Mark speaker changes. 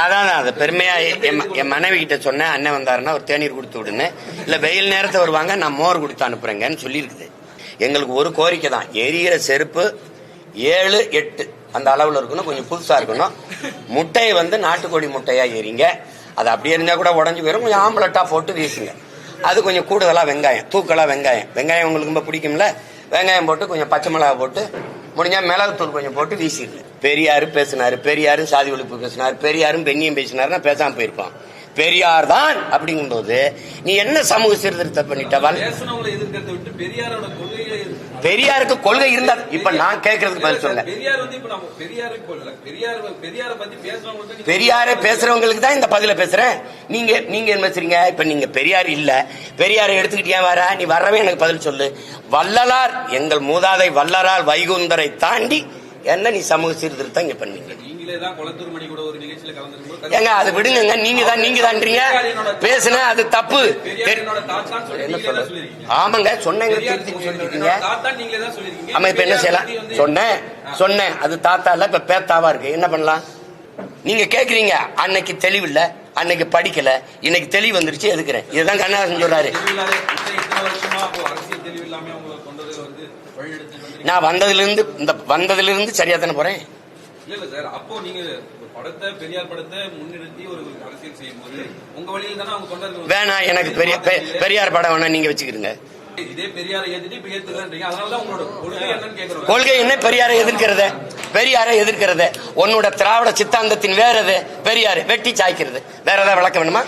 Speaker 1: அதான் அது பெருமையா என் மனைவி கிட்ட சொன்ன அண்ணன் வந்தாருன்னா ஒரு தேநீர் கொடுத்து விடுன்னு, இல்ல வெயில் நேரத்தை வருவாங்க நான் மோர் கொடுத்து அனுப்புறேங்கன்னு சொல்லியிருக்குது. எங்களுக்கு ஒரு கோரிக்கை தான், எரியிற செருப்பு 7, 8 அந்த அளவுல இருக்கணும், கொஞ்சம் புதுசா இருக்கணும். முட்டையை நாட்டுக்கோழி முட்டையா எரிங்க, அது அப்படியே இருந்தா கூட உடஞ்சு போயிடும். கொஞ்சம் ஆம்பளட்டா போட்டு வீசுங்க. அது கொஞ்சம் கூடுதலா வெங்காயம், தூக்கலா வெங்காயம் உங்களுக்கு ரொம்ப பிடிக்கும்ல, வெங்காயம் போட்டு கொஞ்சம் பச்சை மிளகா போட்டு முடிஞ்சா மிளகுத்தூள் கொஞ்சம் போட்டு வீசிடுங்க. பெரியாரு பேசினாரு, பெரியாரும் சாதி ஒழிப்பு பேசினாரு, பெரியாரும் பெண்ணியம் பேசினாருன்னா பேசாம போயிருப்பான். பெரியார் தான் அப்படிங்கும்போது நீ என்ன சமூக சீர்திருத்தம் பண்ணிட்டவள்? பெரியாருக்கு கொள்கை இருந்தா இப்ப நான் கேட்கறதுக்கு பதில் சொல்ல. பெரியாரை பேசுறவங்களுக்கு தான் இந்த பதில பேசுறேன். நீங்க என்ன பேசுறீங்க? இப்ப நீங்க பெரியார் இல்ல, பெரியாரை எடுத்துக்கிட்டியா வர, நீ வரவே எனக்கு பதில் சொல்லு. வள்ளலார், எங்கள் மூதாதை வள்ளலார் வைகுந்தரை தாண்டி என்ன நீ சமூக சீர்திருத்தம் இங்க பண்ணீங்க? ஏங்க அது விடுங்க, நீங்க தான்றீங்க பேசுன அது தப்பு. என்ன சொல்ல? ஆமாங்க சொன்னீங்க, சொல்லிருக்கீங்க. ஆமா இப்ப என்ன செய்யலாம்? சொன்னேன் அது தாத்தா இல்ல, இப்ப பேத்தாவா இருக்கு. என்ன பண்ணலாம்? நீங்க கேக்குறீங்க அன்னைக்கு தெளிவு இல்ல, அன்னைக்கு படிக்கல, இன்னைக்கு தெளிவு வந்துருச்சு எதுக்குறேன். இதுதான் கண்ணதாசன் சொல்றாரு. நான் வந்ததிலிருந்து சரியா தானே போறேன். வேணாம் எனக்கு பெரியார் படம் வேணா, நீங்க வச்சுக்கிறீங்க. கொள்கை என்ன? பெரியாரை எதிர்க்கிறது உன்னோட திராவிட சித்தாந்தத்தின் வேறது பெரியாரு வெட்டி சாய்க்கிறது. வேற ஏதாவது விளக்கம் வேணுமா?